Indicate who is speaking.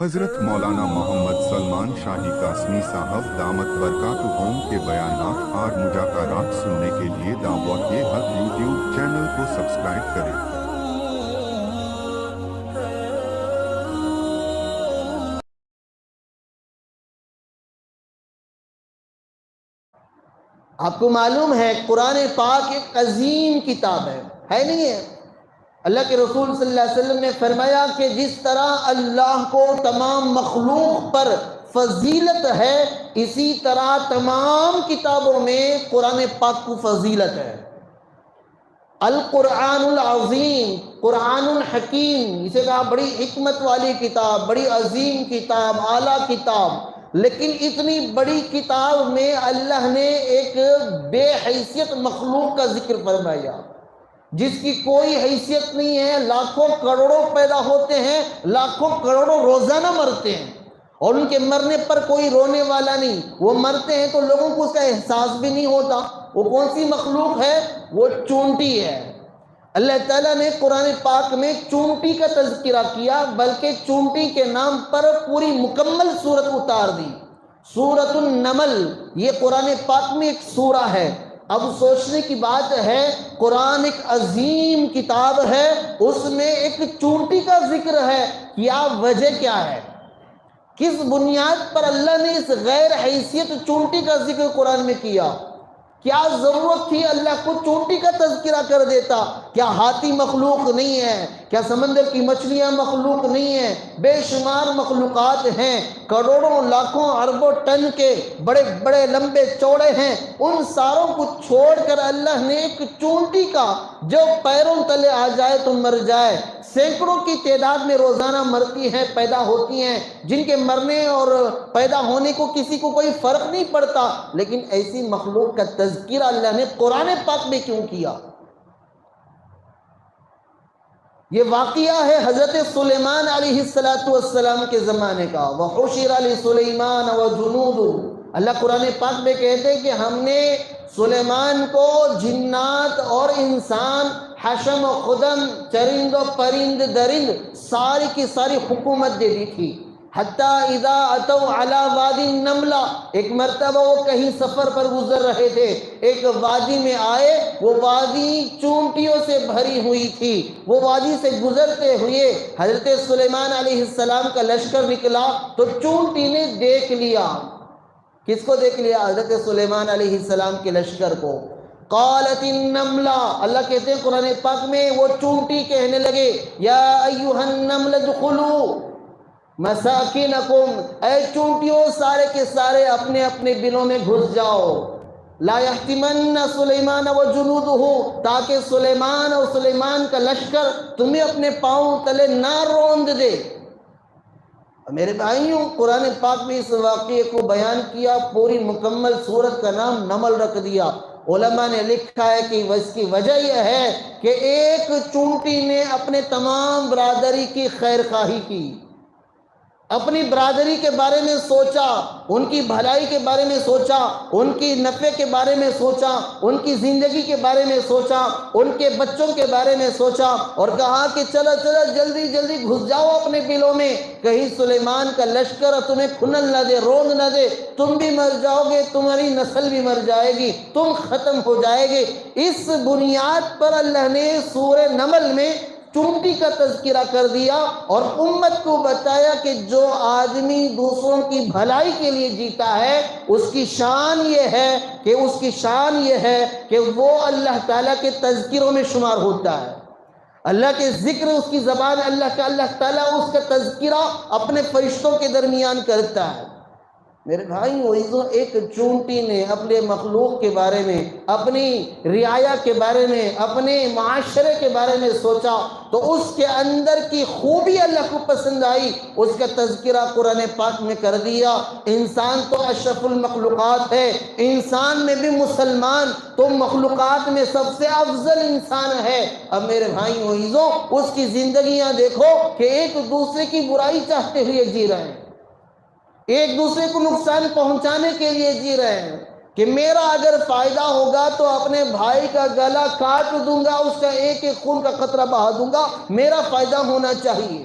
Speaker 1: حضرت مولانا محمد سلمان شاہی قاسمی صاحب دامت برکاتہم کے بیانات اور مذاکرات سننے کے لیے دعوت حق یوٹیوب چینل کو سبسکرائب کریں۔
Speaker 2: آپ کو معلوم ہے قرآن پاک ایک عظیم کتاب ہے نہیں ہے؟ اللہ کے رسول صلی اللہ علیہ وسلم نے فرمایا کہ جس طرح اللہ کو تمام مخلوق پر فضیلت ہے، اسی طرح تمام کتابوں میں قرآن پاک کو فضیلت ہے۔ القرآن العظیم، قرآن الحکیم، اسے کہا بڑی حکمت والی کتاب، بڑی عظیم کتاب، اعلیٰ کتاب۔ لیکن اتنی بڑی کتاب میں اللہ نے ایک بے حیثیت مخلوق کا ذکر فرمایا، جس کی کوئی حیثیت نہیں ہے، لاکھوں کروڑوں پیدا ہوتے ہیں، لاکھوں کروڑوں روزانہ مرتے ہیں، اور ان کے مرنے پر کوئی رونے والا نہیں۔ وہ مرتے ہیں تو لوگوں کو اس کا احساس بھی نہیں ہوتا۔ وہ کون سی مخلوق ہے؟ وہ چونٹی ہے۔ اللہ تعالیٰ نے قرآن پاک میں چونٹی کا تذکرہ کیا، بلکہ چونٹی کے نام پر پوری مکمل سورت اتار دی۔ سورۃ النمل، یہ قرآن پاک میں ایک سورہ ہے۔ اب سوچنے کی بات ہے، قرآن ایک عظیم کتاب ہے، اس میں ایک چونٹی کا ذکر ہے، کیا وجہ کیا ہے؟ کس بنیاد پر اللہ نے اس غیر حیثیت چونٹی کا ذکر قرآن میں کیا؟ کیا ضرورت تھی اللہ کو چونٹی کا تذکرہ کر دیتا؟ کیا ہاتھی مخلوق نہیں ہے؟ کیا سمندر کی مچھلیاں مخلوق نہیں ہیں؟ بے شمار مخلوقات ہیں، کروڑوں لاکھوں اربوں ٹن کے بڑے بڑے لمبے چوڑے ہیں۔ ان ساروں کو چھوڑ کر اللہ نے ایک چونٹی کا، جو پیروں تلے آ جائے تو مر جائے، سینکڑوں کی تعداد میں روزانہ مرتی ہیں، پیدا ہوتی ہیں، جن کے مرنے اور پیدا ہونے کو کسی کو کوئی فرق نہیں پڑتا، لیکن ایسی مخلوق کا تذکرہ اللہ نے قرآن پاک میں کیوں کیا؟ یہ واقعہ ہے حضرت سلیمان علیہ السلام کے زمانے کا۔ وَحُشِرَ لِسُلَيْمَانَ وَجُنُودُهُ، اللہ قرآن پاک میں کہتے ہیں کہ ہم نے سلیمان کو جنات اور انسان، حشم و خدم، چرند و پرند درند، ساری کی ساری حکومت دے دی تھی۔ حتیٰ اذا اتوا علی وادی النملہ، ایک مرتبہ وہ کہیں سفر پر گزر رہے تھے، ایک وادی میں آئے، وہ وادی چونٹیوں سے بھری ہوئی تھی۔ وہ وادی سے گزرتے ہوئے حضرت سلیمان علیہ السلام کا لشکر نکلا تو چونٹی نے دیکھ لیا۔ کس کو دیکھ لیا؟ حضرت سلیمان علیہ السلام کے لشکر کو۔ قالت النملہ، اللہ کہتے ہیں قرآن پاک میں، وہ چونٹی کہنے لگے، یا ایھا النمل ادخلوا مساکنکم، اے چونٹیوں سارے کے سارے اپنے اپنے بلوں میں گھس جاؤ۔ لا یحتمن سلیمان وجنودہ، تاکہ سلیمان اور سلیمان کا لشکر تمہیں اپنے پاؤں تلے نہ روند دے۔ میرے بھائیوں، قرآن پاک میں اس واقعے کو بیان کیا، پوری مکمل سورت کا نام نمل رکھ دیا۔ علماء نے لکھا ہے کہ اس کی وجہ یہ ہے کہ ایک چونٹی نے اپنے تمام برادری کی خیر خواہی کی، اپنی برادری کے بارے میں سوچا، ان کی بھلائی کے بارے میں سوچا، ان کی نفع کے بارے میں سوچا، ان کی زندگی کے بارے میں سوچا، ان کے بچوں کے بارے میں سوچا، اور کہا کہ چلو چلو جلدی جلدی گھس جاؤ اپنے بلوں میں، کہیں سلیمان کا لشکر تمہیں کھنن نہ دے، روند نہ دے، تم بھی مر جاؤ گے، تمہاری نسل بھی مر جائے گی، تم ختم ہو جائے گے۔ اس بنیاد پر اللہ نے سورہ نمل میں چونٹی کا تذکرہ کر دیا اور امت کو بتایا کہ جو آدمی دوسروں کی بھلائی کے لیے جیتا ہے، اس کی شان یہ ہے کہ وہ اللہ تعالیٰ کے تذکروں میں شمار ہوتا ہے۔ اللہ کے ذکر اس کی زبان، اللہ تعالیٰ اس کا تذکرہ اپنے فرشتوں کے درمیان کرتا ہے۔ میرے بھائیوں، ایک چونٹی نے اپنے مخلوق کے بارے میں، اپنی رعایا کے بارے میں، اپنے معاشرے کے بارے میں سوچا تو اس کے اندر کی خوبی اللہ کو پسند آئی، اس کا تذکرہ قرآن پاک میں کر دیا۔ انسان تو اشرف المخلوقات ہے، انسان میں بھی مسلمان تو مخلوقات میں سب سے افضل انسان ہے۔ اب میرے بھائیوں، اس کی زندگیاں دیکھو کہ ایک دوسرے کی برائی چاہتے ہوئے جی رہے ہیں، ایک دوسرے کو نقصان پہنچانے کے لیے جی رہے ہیں، کہ میرا اگر فائدہ ہوگا تو اپنے بھائی کا گلا کاٹ دوں گا، اس کا ایک ایک خون کا قطرہ بہا دوں گا، میرا فائدہ ہونا چاہیے۔